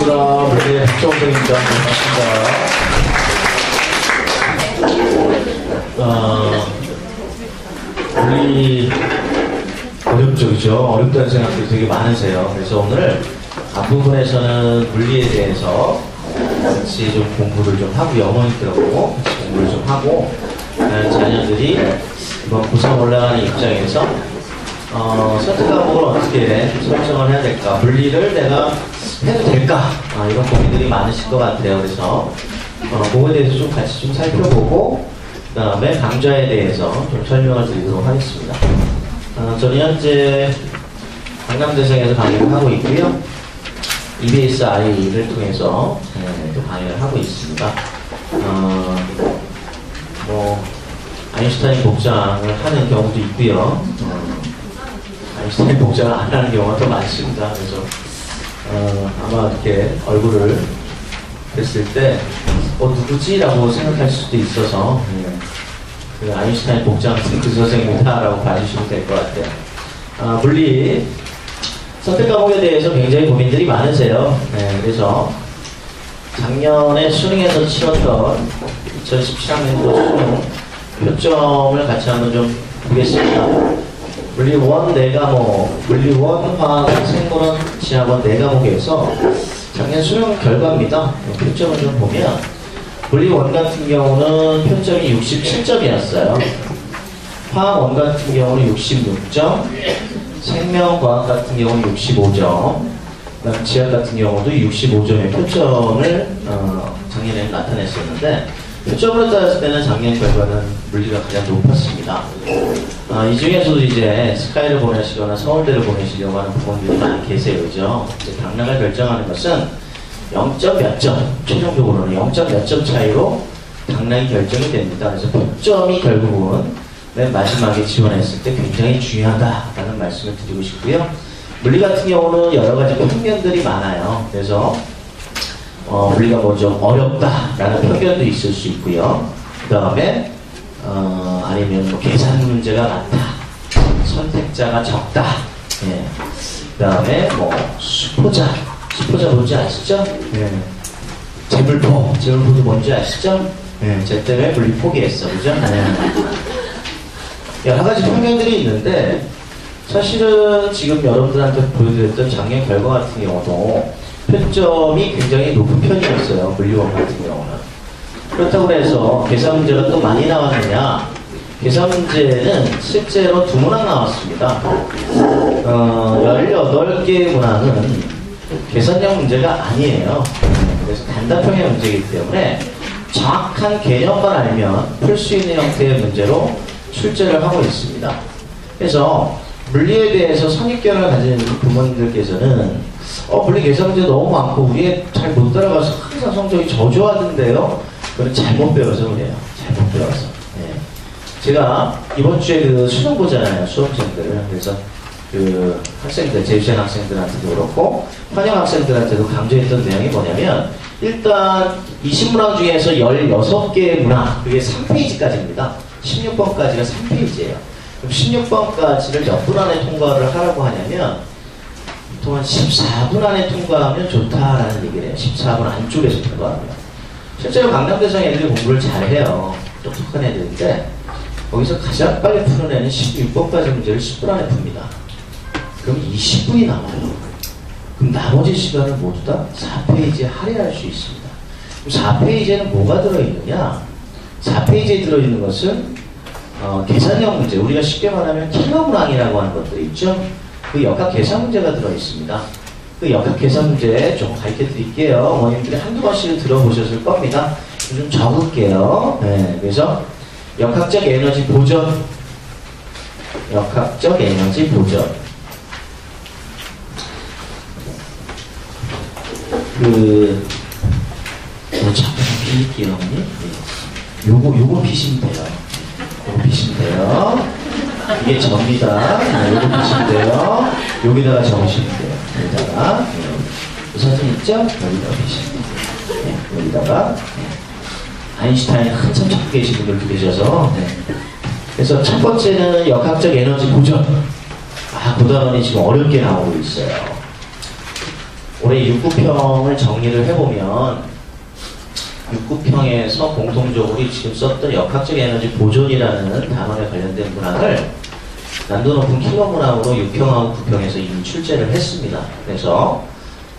반갑습니다. 물리의 박정생입니다. 반갑습니다. 물리 어렵죠, 그죠? 어렵다는 생각들이 되게 많으세요. 그래서 오늘 앞부분에서는 물리에 대해서 같이 좀 공부를 좀 하고, 어머니들하고 같이 공부를 좀 하고, 자녀들이 이번 고3 올라가는 입장에서 선택 과목을 어떻게 설정을 해야 될까? 물리를 내가 해도 될까? 이런 고민들이 많으실 것 같아요. 그래서 그거에 대해서 좀 같이 좀 살펴보고, 그 다음에 강좌에 대해서 좀 설명을 드리도록 하겠습니다. 저는 현재 강남대생에서 강의를 하고 있고요. EBS I를 통해서 또 강의를 하고 있습니다. 아인슈타인 복장을 하는 경우도 있고요. 아인슈타인 복장을 안 하는 경우가 더 많습니다. 그래서 아마 이렇게 얼굴을 뵀을 때 누구지? 라고 생각할 수도 있어서 그 아인슈타인 복장 그 선생님이다 라고 봐주시면 될 것 같아요. 물리 선택 과목에 대해서 굉장히 고민들이 많으세요. 그래서 작년에 수능에서 치렀던 2017학년도 수능 표점을 같이 한번 좀 보겠습니다. 물리 1 4과목, 물리 1 화학, 생물원, 지학원 4과목에서 작년 수능 결과입니다. 표점을 좀 보면 물리 1 같은 경우는 표점이 67점이었어요. 화학 1 같은 경우는 66점, 생명과학 같은 경우는 65점, 지학 같은 경우도 65점의 표점을 작년에 나타냈었는데, 표점으로 따졌을 때는 작년 결과는 물리가 가장 높았습니다. 이 중에서도 이제 스카이를 보내시거나 서울대를 보내시려고 하는 부모님들이 많이 계세요. 그죠? 이제 당락을 결정하는 것은 0점 몇 점, 최종적으로는 0점 몇 점 차이로 당락이 결정이 됩니다. 그래서 표점이 결국은 맨 마지막에 지원했을 때 굉장히 중요하다라는 말씀을 드리고 싶고요. 물리 같은 경우는 여러 가지 편견들이 많아요. 그래서 우리가 뭐 좀 어렵다라는 편견도 있을 수 있고요. 그 다음에 아니면 뭐 계산 문제가 많다, 선택자가 적다, 그 다음에 뭐 수포자 뭔지 아시죠? 재물포도 뭔지 아시죠? 쟤 때문에 물리 포기했어, 그죠? 여러 가지 편견들이 있는데, 사실은 지금 여러분들한테 보여드렸던 작년 결과 같은 경우도 표점이 굉장히 높은 편이었어요. 물리원 같은 경우는. 그렇다고 해서 계산 문제가 또 많이 나왔느냐? 계산 문제는 실제로 2문항 나왔습니다. 18개의 문항은 계산형 문제가 아니에요. 그래서 단답형의 문제이기 때문에 정확한 개념만 알면 풀 수 있는 형태의 문제로 출제를 하고 있습니다. 그래서 물리에 대해서 선입견을 가지는 부모님들께서는 물리 계산 문제 너무 많고 우리 잘 못 따라가서 항상 성적이 저조하던데요. 그건 잘못 배워서 그래요. 잘못 배워서. 제가 이번 주에 그 수능 보잖아요. 수험생들을. 그래서 그 학생들, 재수생 학생들한테도 그렇고 환영 학생들한테도 강조했던 내용이 뭐냐면, 일단 20문항 중에서 16개의 문항, 그게 3페이지까지입니다. 16번까지가 3페이지예요. 그럼 16번까지를 몇 분 안에 통과를 하라고 하냐면, 보통 한 14분 안에 통과하면 좋다라는 얘기를 해요. 14분 안쪽에서 통과하면. 실제로 강남대성 애들이 공부를 잘해요. 똑똑한 애들인데, 거기서 가장 빨리 푸는 애는 16번까지 문제를 10분 안에 풉니다. 그럼 20분이 남아요. 그럼 나머지 시간을 모두 다 4페이지에 할애할 수 있습니다. 그럼 4페이지에는 뭐가 들어있느냐? 4페이지에 들어있는 것은 계산형 문제, 우리가 쉽게 말하면 킬러문항이라고 하는 것들이 있죠. 그 역학 계산 문제가 들어있습니다. 그 역학 계산 문제 좀 가르쳐 드릴게요. 어머님들이 한두 번씩은 들어보셨을 겁니다. 좀 적을게요. 그래서 역학적 에너지 보전, 역학적 에너지 보전. 잠깐 빌릴게요, 어머니. 요거 피시면 돼요. 요거 피시면 돼요. 이게 접니다. 요거 피시면 돼요. 여기다가 적으시면 돼요. 여기다가. 우선 있죠? 여기다가 피시면 돼요. 여기다가. 아인슈타인 한참 찾고 계신 분들도 계셔서. 그래서 첫 번째는 역학적 에너지 보전. 그 단원이 지금 어렵게 나오고 있어요. 올해 육구평을 정리를 해보면 육구평에서 공통적으로 지금 썼던 역학적 에너지 보존이라는 단원에 관련된 문항을 난도 높은 킬러 문항으로 6평하고 9평에서 이미 출제를 했습니다. 그래서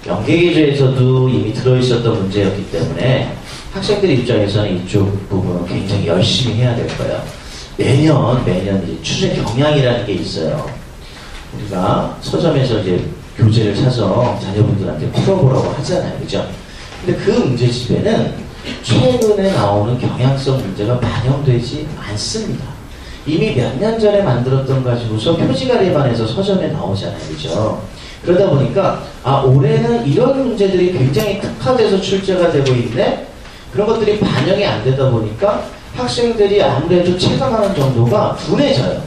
연계계조에서도 이미 들어있었던 문제였기 때문에 학생들 입장에서는 이쪽 부분은 굉장히 열심히 해야 될 거예요. 매년 이제 추세 경향이라는 게 있어요. 우리가 서점에서 이제 교재를 사서 자녀분들한테 풀어보라고 하잖아요. 그죠? 근데 그 문제집에는 최근에 나오는 경향성 문제가 반영되지 않습니다. 이미 몇 년 전에 만들었던 가지고서 표지가 일반에서 서점에 나오잖아요. 그죠? 그러다 보니까 올해는 이런 문제들이 굉장히 특화돼서 출제가 되고 있네? 그런 것들이 반영이 안 되다 보니까 학생들이 아무래도 체감하는 정도가 둔해져요.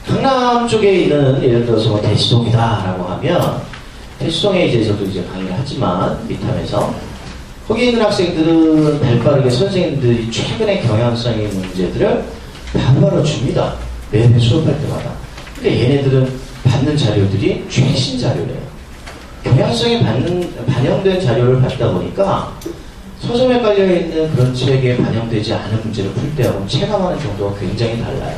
강남 쪽에 있는 예를 들어서 뭐 대치동이다 라고 하면 대치동에 이제 저도 이제 강의를 하지만 미탐에서 거기 있는 학생들은 발빠르게 선생님들이 최근의 경향성의 문제들을 바로바로 줍니다. 매회 수업할 때마다. 근데 얘네들은 받는 자료들이 최신 자료래요. 경향성이 반영된 자료를 받다 보니까 서점에 깔려있는 그런 책에 반영되지 않은 문제를 풀 때하고 체감하는 정도가 굉장히 달라요.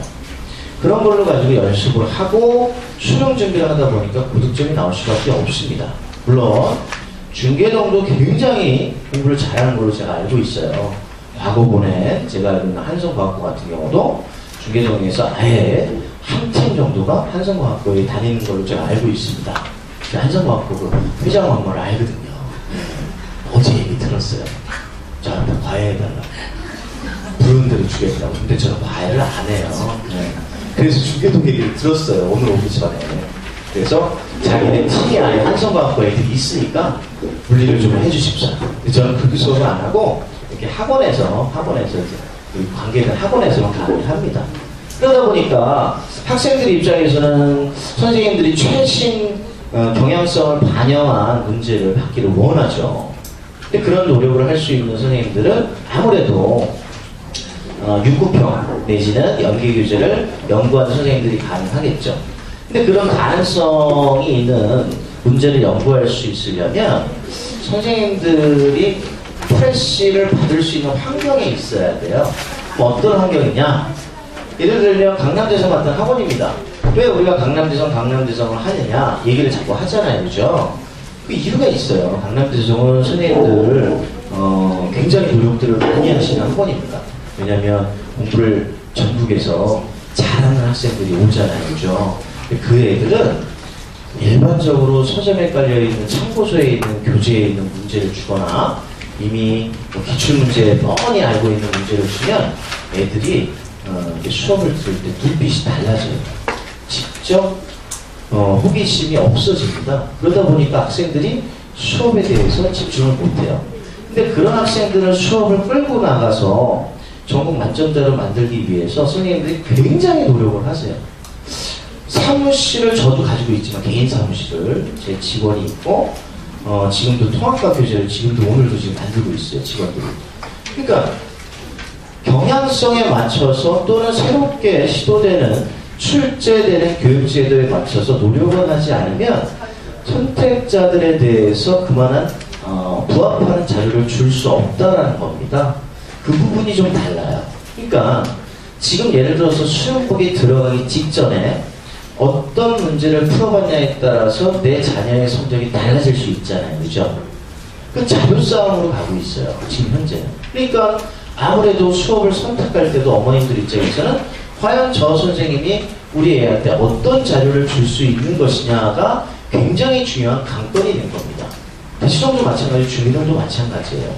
그런 걸로 가지고 연습을 하고 수능 준비를 하다 보니까 고득점이 나올 수밖에 없습니다. 물론 중계동도 굉장히 공부를 잘하는 걸로 제가 알고 있어요. 과거본에 제가 알고 있는 한성과학고 같은 경우도 중계동에서 아예 한 팀 정도가 한성과학고에 다니는 걸로 제가 알고 있습니다. 한성과학고 그 회장 막말을 알거든요. 어제 얘기 들었어요. 저한테 과외해달라고. 부르는 대로 주겠다고. 근데 저는 과외를 안 해요. 네. 그래서 중계동 얘기를 들었어요. 오늘 오기 전에. 그래서 자기네 팀이 아예 한성과학고 애들이 있으니까 분리를 좀 해주십시오. 저는 그렇게 수업을 안 하고 이렇게 학원에서 이제 관계는 학원에서만 강의를 합니다. 그러다 보니까 학생들 입장에서는 선생님들이 최신 경향성을 반영한 문제를 받기를 원하죠. 근데 그런 노력을 할 수 있는 선생님들은 아무래도 육구평 내지는 연계교재를 연구하는 선생님들이 가능하겠죠. 근데 그런 가능성이 있는 문제를 연구할 수 있으려면 선생님들이 프레시를 받을 수 있는 환경에 있어야 돼요. 뭐 어떤 환경이냐? 예를 들면 강남대성 같은 학원입니다. 왜 우리가 강남대성을 하느냐 얘기를 자꾸 하잖아요. 그죠? 그 이유가 있어요. 강남대성은 선생님들 굉장히 노력들을 많이 하시는 학원입니다. 왜냐하면 공부를 전국에서 잘하는 학생들이 오잖아요. 그죠? 그 애들은 일반적으로 서점에 깔려있는 참고서에 있는 교재에 있는 문제를 주거나 이미 기출문제에 뻔히 알고 있는 문제를 주면 애들이 수업을 들을 때 눈빛이 달라져요. 직접 호기심이 없어집니다. 그러다 보니까 학생들이 수업에 대해서 집중을 못해요. 근데 그런 학생들은 수업을 끌고 나가서 전국 만점자를 만들기 위해서 선생님들이 굉장히 노력을 하세요. 사무실을 저도 가지고 있지만 개인 사무실을 제 직원이 있고 지금도 통합과 교재를 지금도 오늘도 지금 만들고 있어요. 직원들이. 그러니까 경향성에 맞춰서 또는 새롭게 시도되는 출제되는 교육제도에 맞춰서 노력을 하지 않으면 선택자들에 대해서 그만한 부합하는 자료를 줄 수 없다라는 겁니다. 그 부분이 좀 달라요. 그러니까 지금 예를 들어서 수능복에 들어가기 직전에 어떤 문제를 풀어봤냐에 따라서 내 자녀의 성적이 달라질 수 있잖아요. 그죠? 그 자료 싸움으로 가고 있어요. 지금 현재는. 그러니까 아무래도 수업을 선택할 때도 어머님들 입장에서는 과연 저 선생님이 우리 애한테 어떤 자료를 줄 수 있는 것이냐가 굉장히 중요한 관건이 된 겁니다. 시험도 마찬가지고 중위등도 마찬가지예요.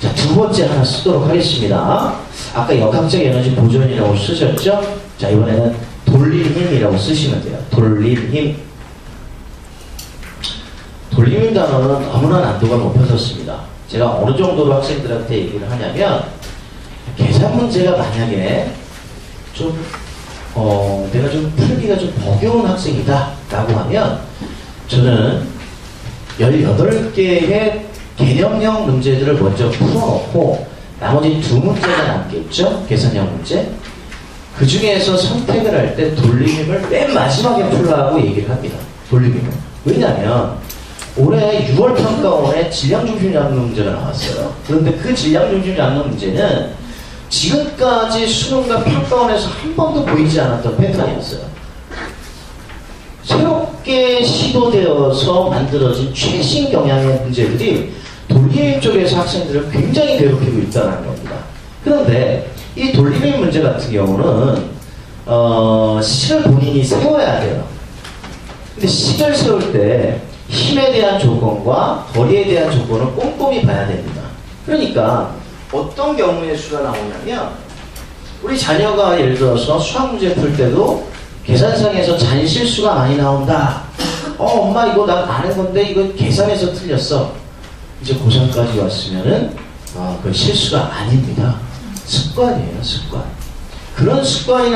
자, 두 번째 하나 쓰도록 하겠습니다. 아까 역학적 에너지 보존이라고 쓰셨죠? 자, 이번에는 돌릴 힘이라고 쓰시면 돼요. 돌릴 힘. 돌릴 힘 단어는 너무나 난도가 높아졌습니다. 제가 어느 정도로 학생들한테 얘기를 하냐면 계산 문제가 만약에 좀 내가 좀 풀기가 좀 버거운 학생이다 라고 하면 저는 18개의 개념형 문제들을 먼저 풀어놓고 나머지 두 문제가 남겠죠? 계산형 문제. 그 중에서 선택을 할 때 돌림힘을 맨 마지막에 풀라고 얘기를 합니다. 돌림힘을. 왜냐하면 올해 6월 평가원에 질량중심 잡는 문제가 나왔어요. 그런데 그 질량중심 잡는 문제는 지금까지 수능과 평가원에서 한 번도 보이지 않았던 패턴이었어요. 새롭게 시도되어서 만들어진 최신 경향의 문제들이 돌림임 쪽에서 학생들을 굉장히 괴롭히고 있다는 겁니다. 그런데 이 돌림임 문제 같은 경우는 식을 본인이 세워야 돼요. 근데 식을 세울 때 힘에 대한 조건과 거리에 대한 조건을 꼼꼼히 봐야 됩니다. 그러니까 어떤 경우의 수가 나오냐면 우리 자녀가 예를 들어서 수학 문제 풀 때도 계산상에서 잔실수가 많이 나온다. 엄마 이거 난 아는 건데 이거 계산해서 틀렸어. 이제 고3까지 왔으면은 그 실수가 아닙니다. 습관이에요, 습관. 그런 습관을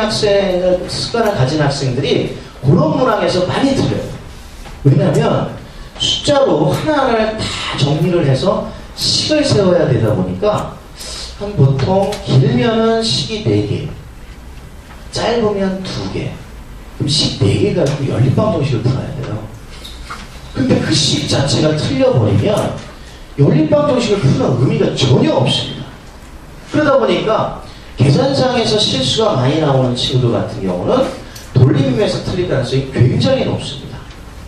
가진 학생들이 그런 문항에서 많이 틀려요. 왜냐하면 숫자로 하나하나를 다 정리를 해서 식을 세워야 되다 보니까 한 보통 길면은 식이 4개, 짧으면 2개, 그럼 식 4개 가지고 연립방정식을 풀어야 돼요. 근데 그 식 자체가 틀려버리면 연립방정식을 푸는 의미가 전혀 없습니다. 그러다 보니까 계산상에서 실수가 많이 나오는 친구들 같은 경우는 돌림임에서 틀릴 가능성이 굉장히 높습니다.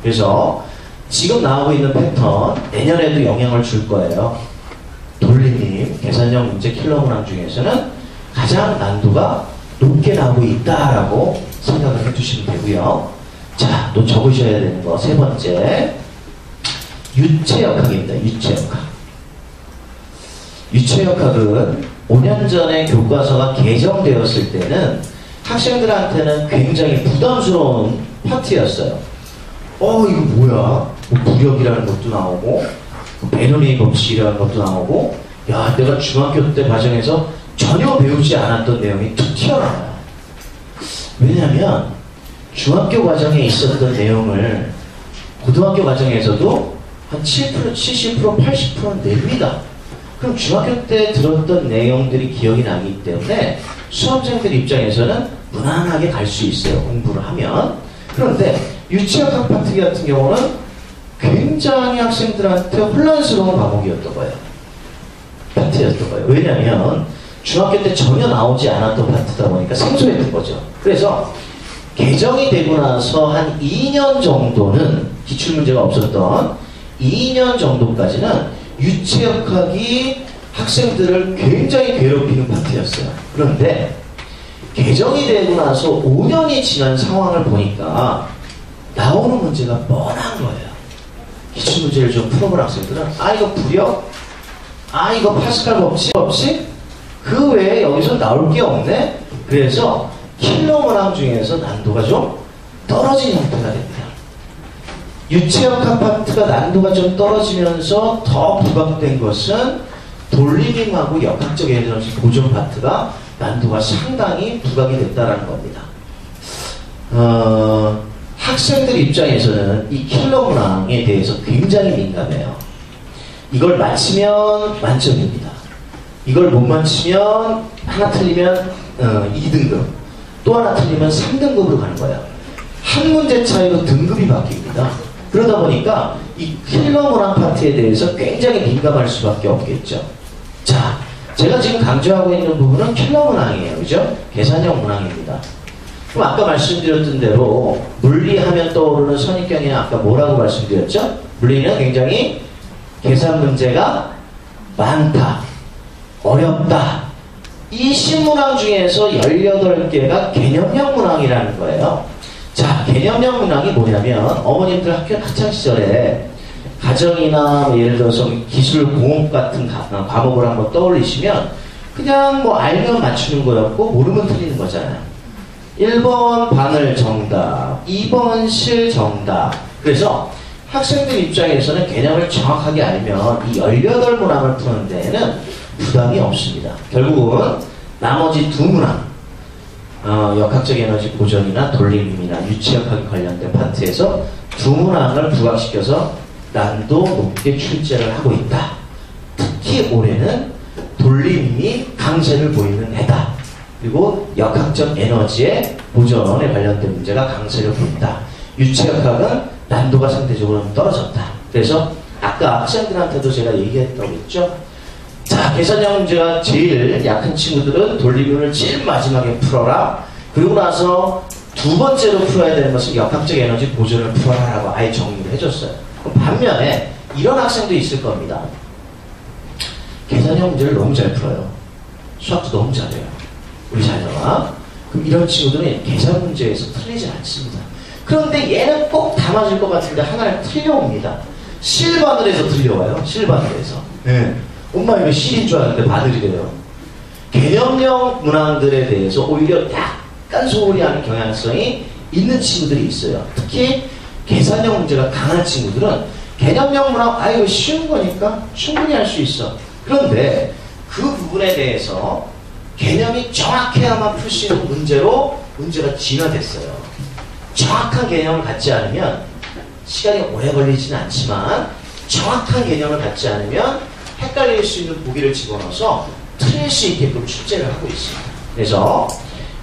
그래서 지금 나오고 있는 패턴 내년에도 영향을 줄 거예요. 돌림임 계산형 문제 킬러 문항 중에서는 가장 난도가 높게 나오고 있다라고 생각을 해주시면 되고요. 자, 또 적으셔야 되는 거 세 번째, 유체역학입니다. 유체역학. 유체역학은 5년 전에 교과서가 개정되었을 때는 학생들한테는 굉장히 부담스러운 파트였어요. 이거 뭐야? 부력이라는 것도 나오고, 베너리 법칙이라는 것도 나오고, 야, 내가 중학교 때 과정에서 전혀 배우지 않았던 내용이 툭 튀어나와요. 왜냐면 중학교 과정에 있었던 내용을 고등학교 과정에서도 한 7%, 70%, 80%는 냅니다. 그럼 중학교 때 들었던 내용들이 기억이 나기 때문에 수험생들 입장에서는 무난하게 갈 수 있어요. 공부를 하면. 그런데 유치학학 파트 같은 경우는 굉장히 학생들한테 혼란스러운 과목이었던 거예요. 파트였던 거예요. 왜냐하면 중학교 때 전혀 나오지 않았던 파트다 보니까 생소했던 거죠. 그래서 개정이 되고 나서 한 2년 정도는 기출문제가 없었던 2년 정도까지는 유체역학이 학생들을 굉장히 괴롭히는 파트였어요. 그런데 개정이 되고 나서 5년이 지난 상황을 보니까 나오는 문제가 뻔한 거예요. 기출문제를 좀 풀어본 학생들은 이거 부력? 이거 파스칼 법칙? 그 외에 여기서 나올 게 없네? 그래서 킬러 문항 중에서 난도가 좀 떨어진 형태가 됩니다. 유체역학 파트가 난도가 좀 떨어지면서 더 부각된 것은 돌림임하고 역학적 에너지 보존 파트가 난도가 상당히 부각이 됐다는 겁니다. 학생들 입장에서는 이 킬러 문항에 대해서 굉장히 민감해요. 이걸 맞히면 만점입니다. 이걸 못 맞히면 하나 틀리면 2등급, 또 하나 틀리면 3등급으로 가는 거예요. 한 문제 차이로 등급이 바뀝니다. 그러다 보니까 이 킬러 문항 파트에 대해서 굉장히 민감할 수밖에 없겠죠. 자, 제가 지금 강조하고 있는 부분은 킬러 문항이에요. 그죠? 계산형 문항입니다. 그럼 아까 말씀드렸던 대로 물리하면 떠오르는 선입견이 아까 뭐라고 말씀드렸죠? 물리는 굉장히 계산 문제가 많다, 어렵다. 이 신문항 중에서 18개가 개념형 문항이라는 거예요. 자, 개념형 문항이 뭐냐면 어머님들 학교 학창시절에 가정이나 예를 들어서 기술 공업 같은 과목을 한번 떠올리시면 그냥 알면 맞추는 거였고 모르면 틀리는 거잖아요. 1번 바늘 정답, 2번 실 정답. 그래서 학생들 입장에서는 개념을 정확하게 알면 이 18문항을 푸는 데에는 부담이 없습니다. 결국은 나머지 2문항, 역학적 에너지 보존이나 돌림임이나 유체역학에 관련된 파트에서 2문항을 부각시켜서 난도 높게 출제를 하고 있다. 특히 올해는 돌림임이 강세를 보이는 해다. 그리고 역학적 에너지의 보존에 관련된 문제가 강세를 보인다. 유체역학은 난도가 상대적으로 떨어졌다. 그래서 아까 학생들한테도 제가 얘기했다고 했죠. 자, 계산형 문제가 제일 약한 친구들은 돌리기를 제일 마지막에 풀어라. 그리고 나서 두 번째로 풀어야 되는 것은 역학적 에너지 보존을 풀어라라고 아예 정리를 해줬어요. 반면에 이런 학생도 있을 겁니다. 계산형 문제를 너무 잘 풀어요. 수학도 너무 잘해요. 우리 자녀가. 그럼 이런 친구들은 계산 문제에서 틀리지 않습니다. 그런데 얘는 꼭 다 맞을 것 같은데 하나를 틀려옵니다. 실바늘에서 틀려와요. 실바늘에서. 네. 엄마 이거 실인 줄 알았는데 바늘이래요. 개념형 문항들에 대해서 오히려 약간 소홀히 하는 경향성이 있는 친구들이 있어요. 특히 계산형 문제가 강한 친구들은 개념형 문항, 이거 쉬운 거니까 충분히 할 수 있어. 그런데 그 부분에 대해서 개념이 정확해야만 풀 수 있는 문제로 문제가 진화됐어요. 정확한 개념을 갖지 않으면 시간이 오래 걸리지는 않지만 정확한 개념을 갖지 않으면 헷갈릴 수 있는 보기를 집어넣어서 틀릴 수 있게끔 출제를 하고 있습니다. 그래서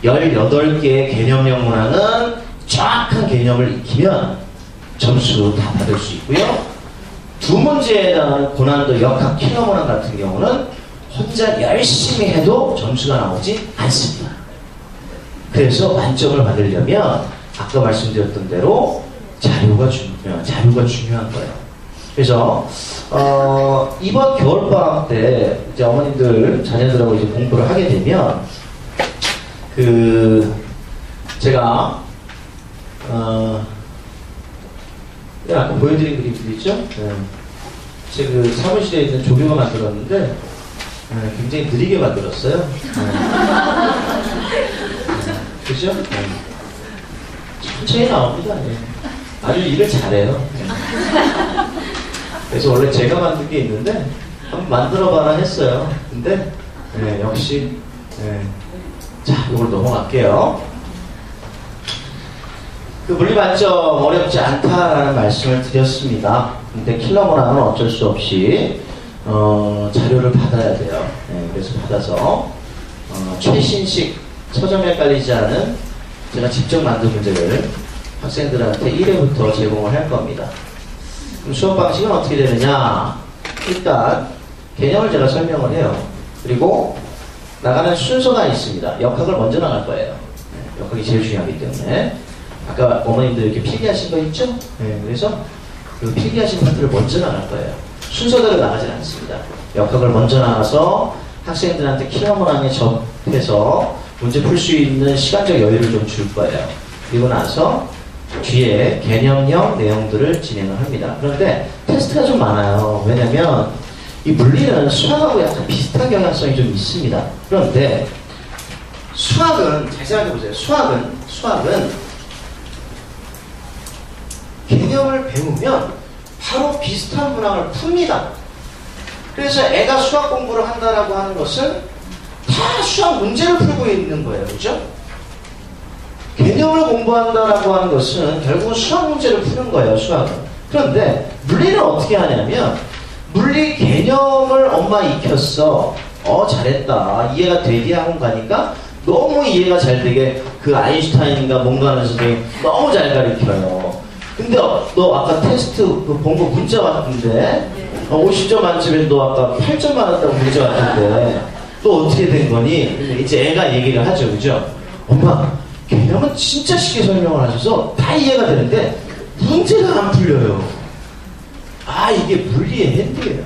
18개의 개념형 문항은 정확한 개념을 익히면 점수 다 받을 수 있고요. 두 문제에 해당하는 고난도 역학 킬러 문항 같은 경우는 혼자 열심히 해도 점수가 나오지 않습니다. 그래서 만점을 받으려면 아까 말씀드렸던 대로 자료가 중요한 거예요. 그래서 이번 겨울방학 때 이제 어머님들 자녀들하고 이제 공부를 하게 되면 제가 아까 보여드린 그림들 있죠? 제 그 사무실에 있는 조교가 만들었는데 굉장히 느리게 만들었어요. 그죠? 천천히 나옵니다. 아주 일을 잘해요. 그래서 원래 제가 만든 게 있는데 한번 만들어봐라 했어요. 근데 역시 자, 이걸 넘어갈게요. 그 물리 만점 어렵지 않다라는 말씀을 드렸습니다. 근데 킬러 문항은 어쩔 수 없이 자료를 받아야 돼요. 그래서 받아서 최신식 서점에 깔리지 않은 제가 직접 만든 문제를 학생들한테 1회부터 제공을 할 겁니다. 그럼 수업 방식은 어떻게 되느냐? 일단 개념을 제가 설명을 해요. 그리고 나가는 순서가 있습니다. 역학을 먼저 나갈 거예요. 역학이 제일 중요하기 때문에. 아까 어머님들 이렇게 필기하신 거 있죠? 그래서 그 필기하신 파트를 먼저 나갈 거예요. 순서대로 나가진 않습니다. 역학을 먼저 나가서 학생들한테 킬러 문항에 접해서 문제 풀 수 있는 시간적 여유를 좀 줄 거예요. 그리고 나서 뒤에 개념형 내용들을 진행을 합니다. 그런데 테스트가 좀 많아요. 왜냐면 이 물리는 수학하고 약간 비슷한 경향성이 좀 있습니다. 그런데 수학은 잘 생각해보세요. 수학은 개념을 배우면 바로 비슷한 문항을 풉니다. 그래서 애가 수학 공부를 한다라고 하는 것은 다 수학 문제를 풀고 있는 거예요. 그죠? 개념을 공부한다라고 하는 것은 결국은 수학 문제를 푸는 거예요. 수학은. 그런데 물리는 어떻게 하냐면 물리 개념을 엄마 익혔어. 잘했다. 이해가 되게 하고 가니까 너무 이해가 잘 되게 그 아인슈타인인가 뭔가 하는 선생님이 너무 잘 가르쳐요. 근데 너 아까 테스트 본 거 문자 왔던데 50점 만점에 너 아까 8점 받았다고 문자 왔던데 또 어떻게 된 거니? 근데 이제 애가 얘기를 하죠. 그죠? 엄마 개념은 진짜 쉽게 설명을 하셔서 다 이해가 되는데 문제가 안 풀려요. 이게 물리의 핸드예요.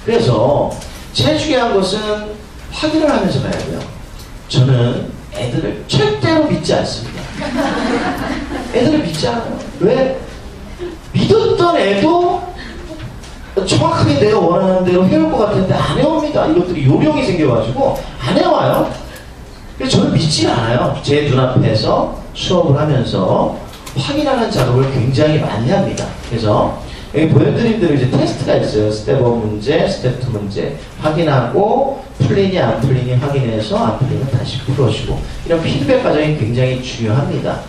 그래서 제일 중요한 것은 확인을 하면서 가야 돼요. 저는 애들을 절대로 믿지 않습니다. 애들을 믿지 않아요. 왜? 믿었던 애도 정확하게 내가 원하는 대로 해올 것 같은데 안 해옵니다. 이것들이 요령이 생겨가지고 안 해와요. 그래서 저는 믿지 않아요. 제 눈앞에서 수업을 하면서 확인하는 작업을 굉장히 많이 합니다. 그래서 여기 보여드린 대로 이제 테스트가 있어요. 스텝 1 문제, 스텝 2 문제 확인하고 풀리니 안 풀리니 확인해서 안 풀리면 다시 풀어주고 이런 피드백 과정이 굉장히 중요합니다.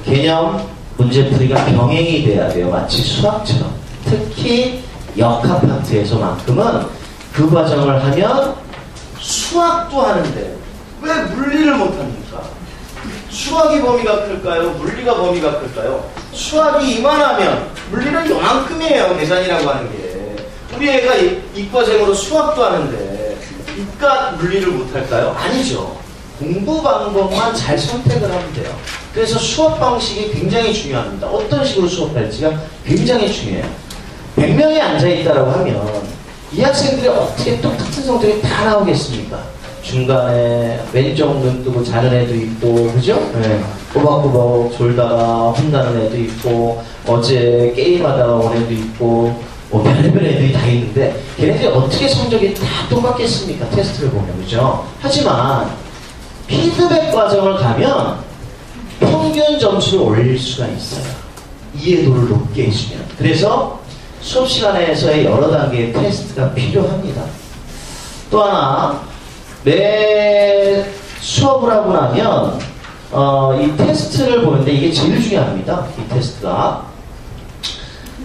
개념 문제풀이가 병행이 돼야 돼요. 마치 수학처럼. 특히 역학 파트에서만큼은 그 과정을 하면 수학도 하는데 왜 물리를 못합니까? 수학이 범위가 클까요? 물리가 범위가 클까요? 수학이 이만하면 물리는 요만하죠. 그만큼이에요, 계산이라고 하는 게. 우리 애가 이과생으로 수학도 하는데 이과 물리를 못할까요? 아니죠. 공부 방법만 잘 선택을 하면 돼요. 그래서 수업 방식이 굉장히 중요합니다. 어떤 식으로 수업할지가 굉장히 중요해요. 100명이 앉아있다라고 하면 이 학생들이 어떻게 똑같은 성적이 다 나오겠습니까? 중간에 왼쪽 눈 뜨고 자는 애도 있고, 그죠? 네. 꼬박꼬박 졸다가 혼나는 애도 있고, 어제 게임하다가 온 애도 있고, 뭐 별의별 애들이 다 있는데 걔네들이 어떻게 성적이 다 똑같겠습니까? 테스트를 보면, 그죠? 하지만 피드백 과정을 가면 평균 점수를 올릴 수가 있어요. 이해도를 높게 해주면. 그래서 수업 시간에서의 여러 단계의 테스트가 필요합니다. 또 하나, 매 수업을 하고 나면 이 테스트를 보는데 이게 제일 중요합니다. 이 테스트가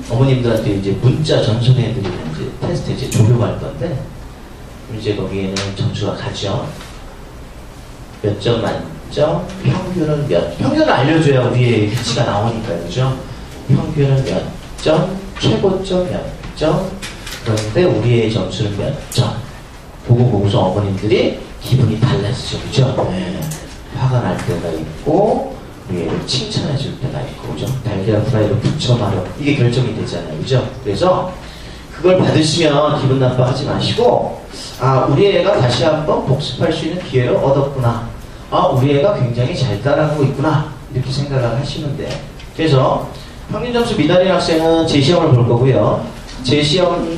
어머님들한테 이제 문자 전송해드리는 이제 테스트 이제 조교할 건데 이제 거기에는 점수가 가죠. 몇 점 만점, 평균은 몇, 평균을 알려줘야 우리의 위치가 나오니까요, 그죠? 평균은 몇 점, 최고점 몇 점, 그런데 우리의 점수는 몇 점. 보고 보고서 어머님들이 기분이 달라지죠, 그죠? 네. 화가 날 때가 있고, 우리 애를 칭찬해 줄 때가 있고, 그죠? 달걀 후라이로 부쳐 말어. 이게 결정이 되잖아요, 그죠? 그래서 그걸 받으시면 기분 나빠하지 마시고, 아, 우리 애가 다시 한번 복습할 수 있는 기회를 얻었구나. 아, 우리 애가 굉장히 잘 따라가고 있구나. 이렇게 생각을 하시면 돼요. 그래서 평균 점수 미달인 학생은 재시험을 볼 거고요. 재시험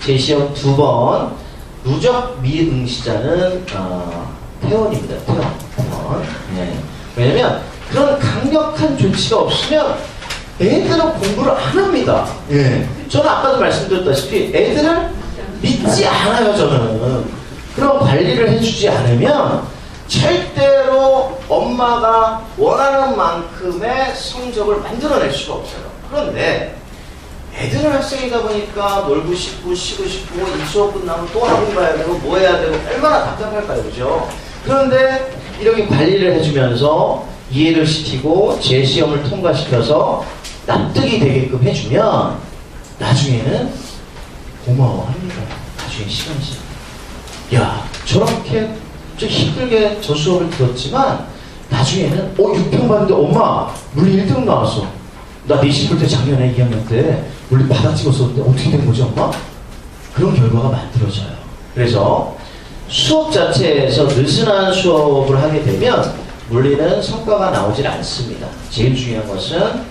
재시험 2번, 누적 미응시자는 퇴원입니다. 퇴원. 네. 왜냐면 그런 강력한 조치가 없으면 애들은 공부를 안 합니다. 예. 저는 아까도 말씀드렸다시피 애들을 믿지 않아요, 저는. 그런 관리를 해주지 않으면 절대로 엄마가 원하는 만큼의 성적을 만들어낼 수가 없어요. 그런데 애들은 학생이다 보니까 놀고 싶고 쉬고 싶고 이 수업 끝나면 또 학원 가야 되고 뭐 해야 되고 얼마나 답답할까요, 그죠? 그런데 이렇게 관리를 해주면서 이해를 시키고 재시험을 통과시켜서 납득이 되게끔 해주면 나중에는 고마워합니다. 나중에 시간이 지나면. 야, 저렇게 좀 힘들게 저 수업을 들었지만 나중에는 6평 봤는데 엄마 물리 1등 나왔어. 나 내신 볼 때 작년에 2학년 때 물리 바닥 찍었었는데 어떻게 된 거지 엄마? 그런 결과가 만들어져요. 그래서 수업 자체에서 느슨한 수업을 하게 되면 물리는 성과가 나오질 않습니다. 제일 중요한 것은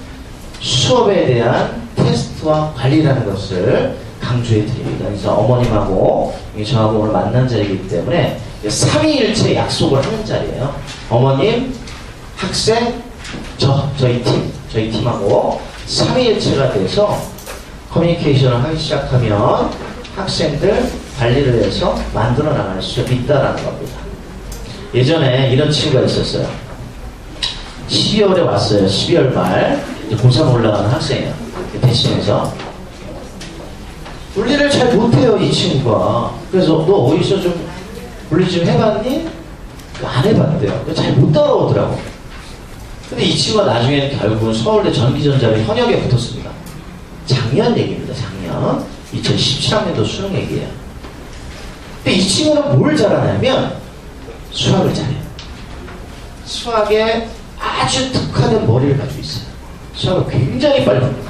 수업에 대한 테스트와 관리라는 것을 강조해 드립니다. 그래서 어머님하고 저하고 오늘 만난 자리이기 때문에 3위일체 약속을 하는 자리예요. 어머님, 학생, 저희 팀하고 3위일체가 돼서 커뮤니케이션을 하기 시작하면 학생들 관리를 해서 만들어 나갈 수 있다라는 겁니다. 예전에 이런 친구가 있었어요. 12월에 왔어요. 12월 말 고3 올라가는 학생이에요. 대신해서 물리를 잘 못해요, 이 친구가. 그래서 너 어디서 좀 물리 좀 해봤니? 안 해봤대요. 잘 못 따라오더라고. 근데 이 친구가 나중에는 결국은 서울대 전기전자로 현역에 붙었습니다. 작년 얘기입니다. 작년 2017학년도 수능 얘기예요. 근데 이 친구는 뭘 잘하냐면 수학을 잘해요. 수학에 아주 특화된 머리를 가지고 있어요. 수학을 굉장히 빨리 합니다.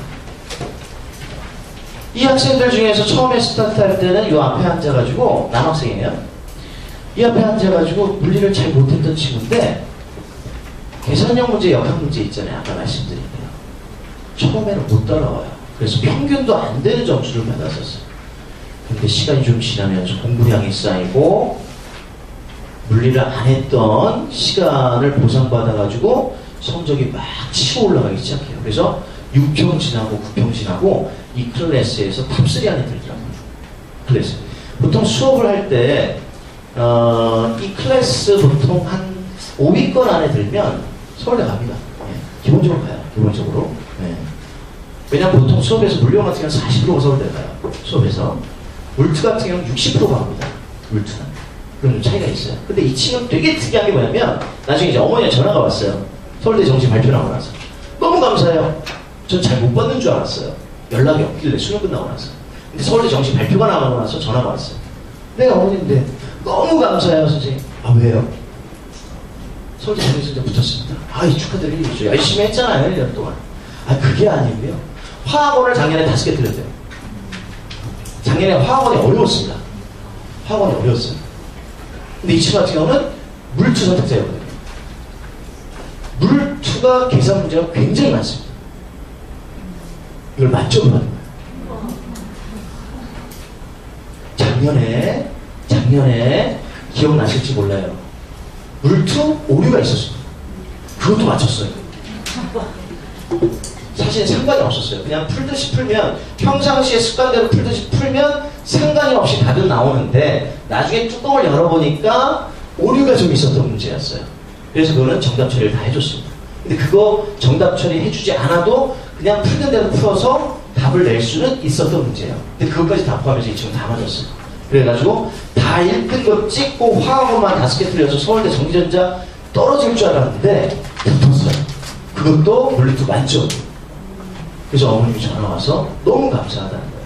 이 학생들 중에서 처음에 스타트할 때는 이 앞에 앉아가지고 남학생이에요. 이 앞에 앉아가지고 물리를 잘 못했던 친구인데 계산형 문제, 역학 문제 있잖아요. 아까 말씀드린 대로. 처음에는 못 따라와요. 그래서 평균도 안 되는 점수를 받았었어요. 근데 시간이 좀 지나면서 공부량이 쌓이고 물리를 안 했던 시간을 보상받아가지고 성적이 막 치고 올라가기 시작해요. 그래서 6평 지나고 9평 지나고 이 클래스에서 탑3 안에 들더라고요. 클래스. 보통 수업을 할 때 이 클래스 보통 한 5위권 안에 들면 서울대 갑니다. 네. 기본적으로 가요. 기본적으로. 네. 왜냐면 보통 수업에서 물리형 같은 경우는 40%가 서울대 가요. 수업에서. 물트 같은 경우는 60%가 갑니다. 물트는. 그런 차이가 있어요. 근데 이 친구는 되게 특이한 게 뭐냐면 나중에 이제 어머니가 전화가 왔어요. 서울대 정시 발표 나고 나서. 너무 감사해요. 전 잘 못 받는 줄 알았어요. 연락이 없길래 수능 끝나고 나서. 근데 서울대 정시 발표가 나가고 나서 전화가 왔어요. 네 어머님인데 너무 감사해요 선생님. 아 왜요? 서울대 정시전자 붙었습니다. 아이 축하드리죠. 열심히 했잖아요 1년 동안. 아 그게 아니고요. 화학원을 작년에 5개 틀렸대요. 작년에 화학원이 어려웠습니다. 화학원이 어려웠어요. 근데 이 친구 같은 경우는 물투 선택자였거든요. 물투가 계산 문제가 굉장히 많습니다. 이걸 만점으로 하는 거예요. 작년에 기억나실지 몰라요. 물투 오류가 있었습니다. 그것도 맞췄어요. 사실 상관이 없었어요. 그냥 풀듯이 풀면 평상시에 습관대로 풀듯이 풀면 상관이 없이 답은 나오는데 나중에 뚜껑을 열어보니까 오류가 좀 있었던 문제였어요. 그래서 그거는 정답 처리를 다 해줬습니다. 근데 그거 정답 처리해주지 않아도 그냥 풀는 대로 풀어서 답을 낼 수는 있었던 문제예요. 근데 그것까지 다 포함해서 이 친구 다 맞았어요. 그래가지고 다 1등급 찍고 화학원만 5개 틀려서 서울대 전기전자 떨어질 줄 알았는데 붙었어요. 그것도 물리투 만점. 그래서 어머님이 전화 와서 너무 감사하다는 거예요.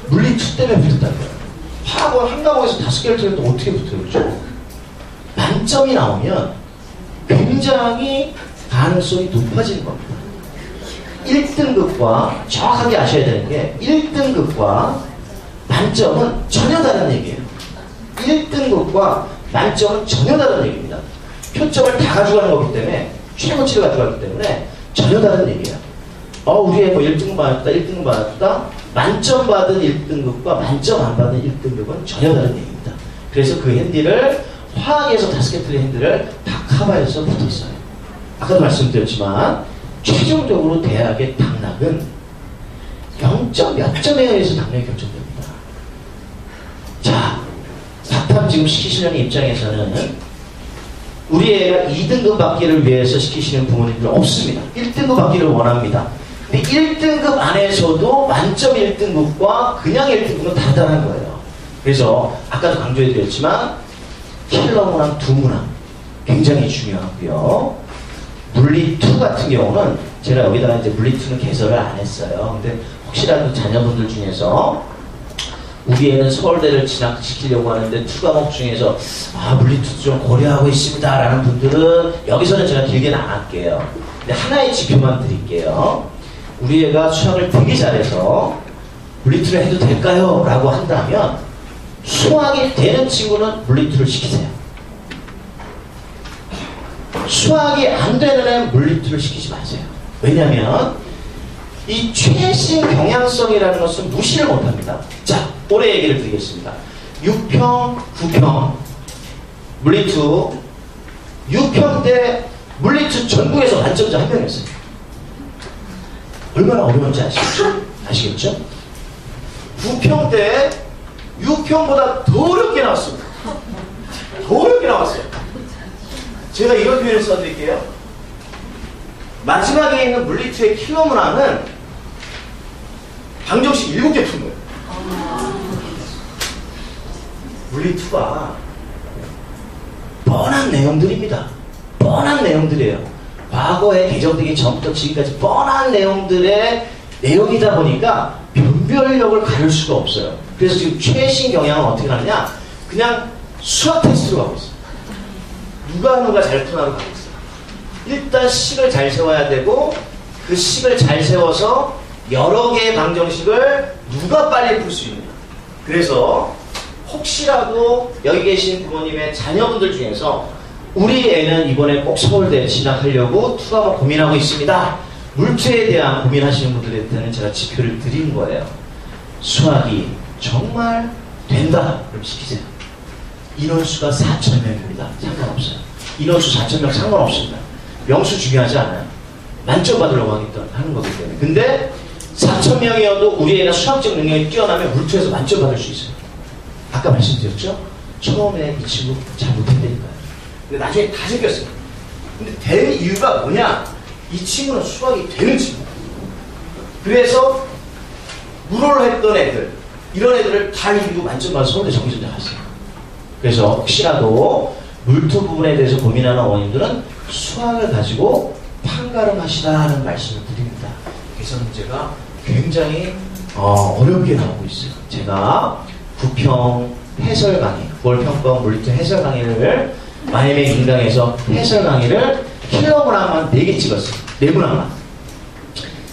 물리투 때문에 붙었다는 거예요. 화학원 한 과목에서 5개를 틀려도 어떻게 붙어요? 그렇죠? 만점이 나오면 굉장히 가능성이 높아지는 겁니다. 1등급과 정확하게 아셔야 되는 게 1등급과 만점은 전혀 다른 얘기예요. 1등급과 만점은 전혀 다른 얘기입니다. 표점을 다 가져가는 거기 때문에 최고치를 가져가기 때문에 전혀 다른 얘기예요. 우리 애 뭐 1등급 받았다, 1등급 받았다. 만점 받은 1등급과 만점 안 받은 1등급은 전혀 다른 얘기입니다. 그래서 그 핸디를 화학에서 5개 틀린 핸디를 다 커버해서 붙었어요. 아까도 말씀드렸지만 최종적으로 대학의 당락은 0점 몇 점에 의해서 당락이 결정됩니다. 자, 사탐 지금 시키시는 입장에서는 우리 애가 2등급 받기를 위해서 시키시는 부모님들 없습니다. 1등급 받기를 원합니다. 근데 1등급 안에서도 만점 1등급과 그냥 1등급은 다르다는 거예요. 그래서 아까도 강조해드렸지만 킬러 문항 2문항 굉장히 중요하고요. 물리2 같은 경우는 제가 여기다가 이제 물리2는 개설을 안 했어요. 근데 혹시라도 자녀분들 중에서 우리 애는 서울대를 진학시키려고 하는데 2과목 중에서 물리2도 좀 고려하고 있습니다 라는 분들은 여기서는 제가 길게는 안 할게요. 근데 하나의 지표만 드릴게요. 우리 애가 수학을 되게 잘해서 물리2를 해도 될까요? 라고 한다면 수학이 되는 친구는 물리2를 시키세요. 수학이 안 되는 애는 물리2를 시키지 마세요. 왜냐면 이 최신 경향성이라는 것은 무시를 못합니다. 자, 올해 얘기를 드리겠습니다. 6평, 9평 물리2 6평 때 물리2 전국에서 만점자 한 명이었어요. 얼마나 어려운지 아시겠죠? 9평 때 6평보다 더 어렵게 나왔습니다. 더 어렵게 나왔어요. 제가 이런 표현을 써드릴게요. 마지막에 있는 물리2의 킬러 문항은 방정식 7개 푼 거예요. 물리2가 뻔한 내용들입니다. 뻔한 내용들이에요. 과거에 개정되기 전부터 지금까지 뻔한 내용들의 내용이다 보니까 변별력을 가릴 수가 없어요. 그래서 지금 최신 경향은 어떻게 하느냐? 그냥 수학 테스트로 가고 있어요. 누가 잘 푸나로 가고 있어요. 일단 식을 잘 세워야 되고 그 식을 잘 세워서 여러 개의 방정식을 누가 빨리 풀 수 있느냐. 그래서 혹시라도 여기 계신 부모님의 자녀분들 중에서 우리 애는 이번에 꼭 서울대에 진학하려고 2과목 고민하고 있습니다. 물투에 대한 고민하시는 분들한테는 제가 지표를 드린 거예요. 수학이 정말 된다. 그럼 시키세요. 인원수가 4,000명입니다. 상관없어요. 인원수 4,000명 상관없습니다. 명수 중요하지 않아요. 만점 받으려고 하는 거기 때문에. 근데 4,000명이어도 우리 애가 수학적 능력이 뛰어나면 물투에서 만점 받을 수 있어요. 아까 말씀드렸죠? 처음에 이 친구 잘 못했다니까요. 근데 나중에 다 생겼어요. 근데 된 이유가 뭐냐? 이 친구는 수학이 되는 친구예요. 그래서 물어를 했던 애들, 이런 애들을 다 이기고 만점 받아서 서울대 정기전자 갔어요. 그래서 혹시라도 물투 부분에 대해서 고민하는 어머님들은 수학을 가지고 판가름하시라는 말씀을 드립니다. 계산 문제가 굉장히 어렵게 나오고 있어요. 제가 부평 해설 강의, 9월 평가원 물리투 해설 강의를 마이맥 인강에서 해설 강의를 킬러 문항만 4개 찍었어요. 4문항만.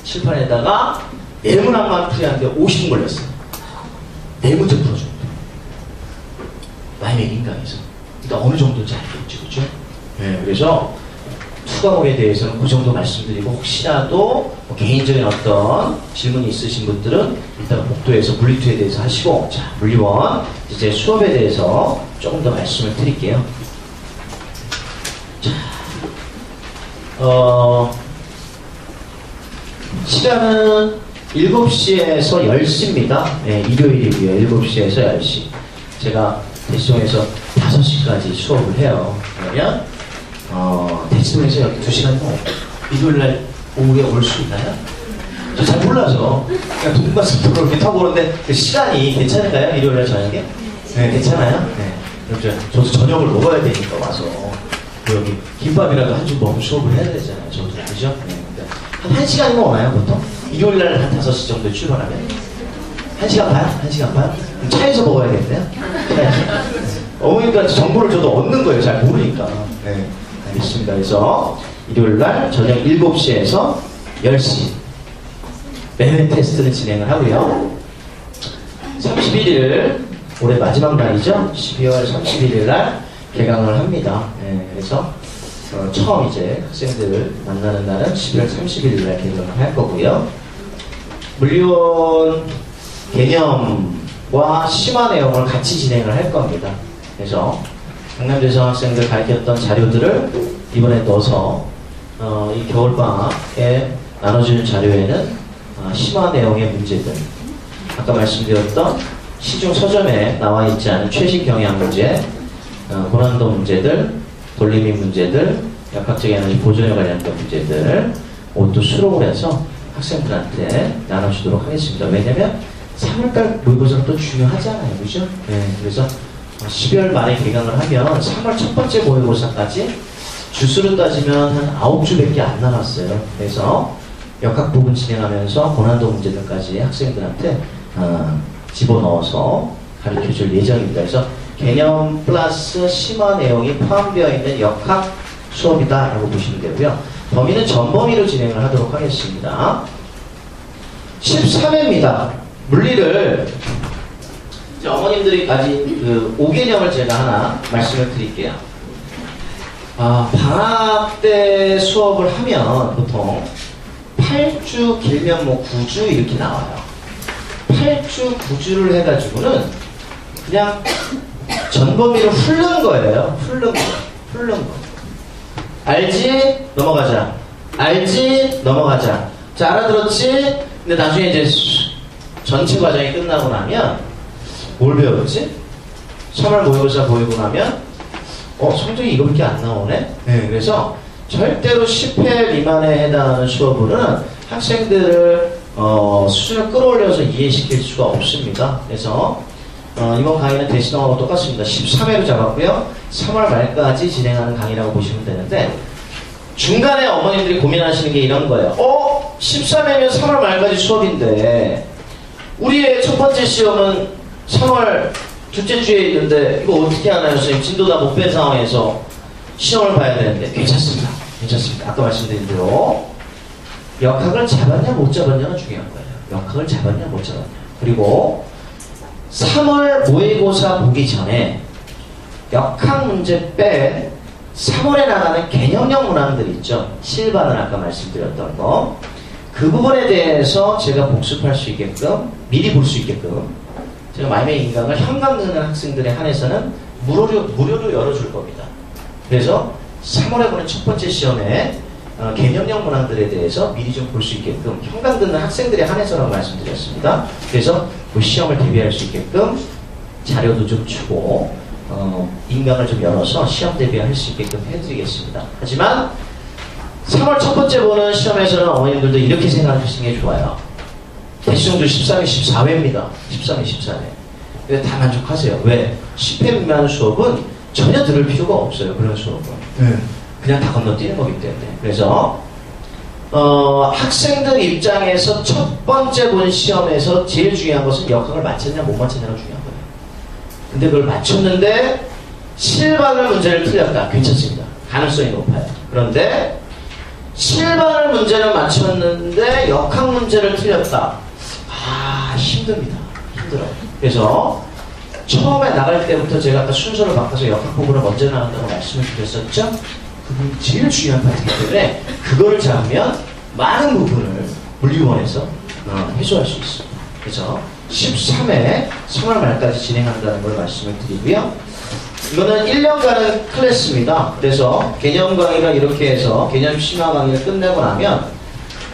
칠판에다가 4문항만 풀이하는데 50분 걸렸어요. 4문제 풀어줍니다. 마이맥 인강에서. 그러니까 어느 정도인지 알겠죠, 그렇죠? 네, 그래서 투 과목에 대해서는 그 정도 말씀드리고, 혹시라도 뭐 개인적인 어떤 질문이 있으신 분들은 일단 복도에서 물리투에 대해서 하시고, 자, 물리원 이제 수업에 대해서 조금 더 말씀을 드릴게요. 자, 시간은 7시에서 10시입니다. 네, 일요일이고요. 7시에서 10시. 제가 대치동에서 5시까지 수업을 해요. 그러면 대치동에서 여기 2시간 동안 일요일날 오후에 올 수 있나요? 저 잘 몰라서 그냥 동반선도로 이렇게 타고 오는데 그 시간이 괜찮을까요? 일요일날 저녁에? 네, 괜찮아요? 네. 그럼 저도 저녁을 먹어야 되니까 와서 여기 김밥이라도 한 줄 먹고 수업을 해야 되잖아요. 저도 그죠? 네. 한 1시간이면 오나요, 보통? 일요일날 한 5시 정도에 출발하면? 1시간 반? 1시간 반? 그럼 차에서 먹어야겠네요? 어머니가 정보를 저도 얻는 거예요. 잘 모르니까. 네. 알겠습니다. 그래서 일요일날 저녁 7시에서 10시 매매 테스트를 진행을 하고요. 31일, 올해 마지막 날이죠. 12월 31일 날 개강을 합니다. 네. 그래서 처음 이제 학생들을 만나는 날은 11월 30일 날 개강을 할 거고요. 물리원 개념과 심화 내용을 같이 진행을 할 겁니다. 그래서 강남대성 학생들 가르쳤던 자료들을 이번에 넣어서 이 겨울방학에 나눠주는 자료에는 심화 내용의 문제들, 아까 말씀드렸던 시중 서점에 나와 있지 않은 최신 경향 문제, 고난도 문제들, 돌림이 문제들, 역학적 에너지 보존에 관련된 문제들 모두 수록을 해서 학생들한테 나눠주도록 하겠습니다. 왜냐면 3월달 모의고사는 또 중요하잖아요. 그죠? 네, 그래서 12월 말에 개강을 하면 3월 첫 번째 모의고사까지 주수로 따지면 한 9주밖에 안 남았어요. 그래서 역학 부분 진행하면서 고난도 문제들까지 학생들한테 집어넣어서 가르쳐줄 예정입니다. 그래서 개념 플러스 심화 내용이 포함되어 있는 역학 수업이다라고 보시면 되고요. 범위는 전범위로 진행을 하도록 하겠습니다. 13회입니다. 물리를 이제 어머님들이 가진 그 5개념을 제가 하나 말씀을 드릴게요. 방학 때 수업을 하면 보통 8주 길면 뭐 9주 이렇게 나와요. 8주 9주를 해가지고는 그냥 전범위로 훑는 거예요. 훑는 거. 알지? 넘어가자. 알지? 넘어가자. 자, 알아들었지? 근데 나중에 이제 전체 과정이 끝나고 나면 뭘 배웠지? 3월 모의고사 보이고 나면 성적이 이거밖에 안 나오네? 네, 그래서 절대로 10회 미만에 해당하는 수업으로는 학생들을 수준을 끌어올려서 이해시킬 수가 없습니다. 그래서 이번 강의는 대신하고 똑같습니다. 13회로 잡았고요. 3월 말까지 진행하는 강의라고 보시면 되는데, 중간에 어머님들이 고민하시는 게 이런 거예요. 13회면 3월 말까지 수업인데 우리의 첫 번째 시험은 3월 둘째 주에 있는데 이거 어떻게 하나요, 선생님? 진도 다 못 뺀 상황에서 시험을 봐야 되는데. 괜찮습니다. 아까 말씀드린 대로 역학을 잡았냐 못 잡았냐가 중요한 거예요. 역학을 잡았냐 못 잡았냐. 그리고 3월 모의고사 보기 전에 역학 문제 빼 3월에 나가는 개념형 문항들 있죠. 실반을 아까 말씀드렸던 거. 그 부분에 대해서 제가 복습할 수 있게끔, 미리 볼 수 있게끔 제가 마이메 인강을 현강 듣는 학생들에 한해서는 무료로 열어줄 겁니다. 그래서 3월에 보는 첫 번째 시험에 개념형 문항들에 대해서 미리 좀 볼 수 있게끔 현강 듣는 학생들에 한해서라고 말씀드렸습니다. 그래서 그 시험을 대비할 수 있게끔 자료도 좀 주고 인강을 좀 열어서 시험 대비할 수 있게끔 해드리겠습니다. 하지만 3월 첫 번째 보는 시험에서는 어머님들도 이렇게 생각하시는 게 좋아요. 대시정도 13회, 14회입니다. 13회, 14회. 근데 다 만족하세요. 왜? 10회 미만 수업은 전혀 들을 필요가 없어요. 그런 수업은. 그냥 다 건너뛰는 거기 때문에. 그래서 학생들 입장에서 첫 번째 본 시험에서 제일 중요한 것은 역학을 맞췄냐 못 맞췄냐가 중요한 거예요. 근데 그걸 맞췄는데 실반을 문제를 틀렸다. 괜찮습니다. 가능성이 높아요. 그런데 실반을 문제를 맞췄는데 역학 문제를 틀렸다. 아, 힘듭니다. 힘들어요. 그래서 처음에 나갈 때부터 제가 아까 순서를 바꿔서 역학 부분을 먼저 나간다고 말씀을 드렸었죠. 그게 제일 중요한 파트이기 때문에 그거를 잡으면 많은 부분을 물리원에서 해소할 수 있습니다. 그래서 13회 3월 말까지 진행한다는 걸 말씀을 드리고요. 이거는 1년간의 클래스입니다. 그래서 개념 강의가 이렇게 해서 개념 심화 강의를 끝내고 나면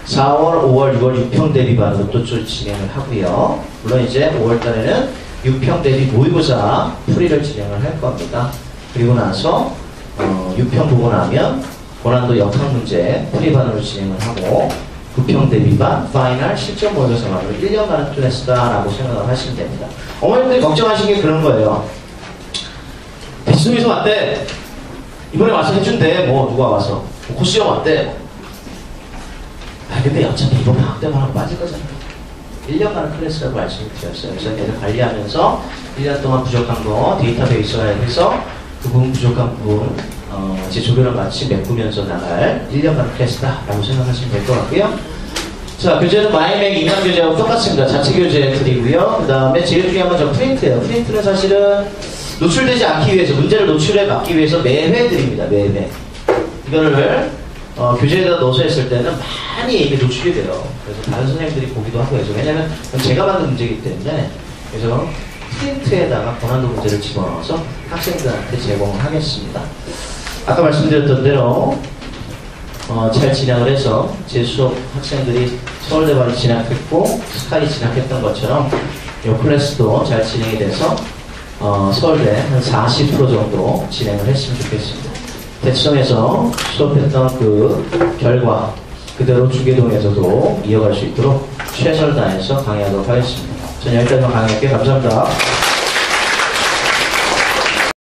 4월, 5월, 6월 6평 대비반으로 또 진행을 하고요. 물론 이제 5월 달에는 6평 대비 모의고사 풀이를 진행을 할 겁니다. 그리고 나서 6평 보고 나면 고난도 역학 문제 풀이반으로 진행을 하고 9평 대비반 파이널 실전 모의고사반으로 1년간의 클래스다라고 생각을 하시면 됩니다. 어머님들이 걱정하시는 게 그런 거예요. 대치동에서 왔대. 이번에 와서 해준대. 뭐 누가 와서 고시형 왔대. 아 근데 어차피 이번 방학 때만 하고 빠질 거잖아요. 1년간의 클래스라고 말씀을 드렸어요. 그래서 얘를 관리하면서 1년 동안 부족한 거 데이터베이스화 해서 그 부분 부족한 부분 제 조교를 마치 메꾸면서 나갈 1년간 클래스다라고 생각하시면 될 것 같고요. 자, 교재는 마이맥 인강 교재하고 똑같습니다. 자체 교재 드리고요. 그 다음에 제일 중요한 건 저 프린트예요. 프린트는 사실은 노출되지 않기 위해서, 문제를 노출해 막기 위해서 매회 드립니다. 매회. 이거를 교재에다 넣어서 했을 때는 많이 이게 노출이 돼요. 그래서 다른 선생님들이 보기도 하고 해서. 왜냐면 제가 만든 문제이기 때문에. 그래서 프린트에다가 고난도 문제를 집어넣어서 학생들한테 제공을 하겠습니다. 아까 말씀드렸던 대로 잘 진행을 해서 제 수업 학생들이 서울대반이 진학했고 스카이 진학했던 것처럼 이 클래스도 잘 진행이 돼서 서울대 한 40% 정도 진행을 했으면 좋겠습니다. 대치동에서 수업했던 그 결과 그대로 중계동에서도 이어갈 수 있도록 최선을 다해서 강의하도록 하겠습니다. 저는 여기까지만 강의할게요. 감사합니다.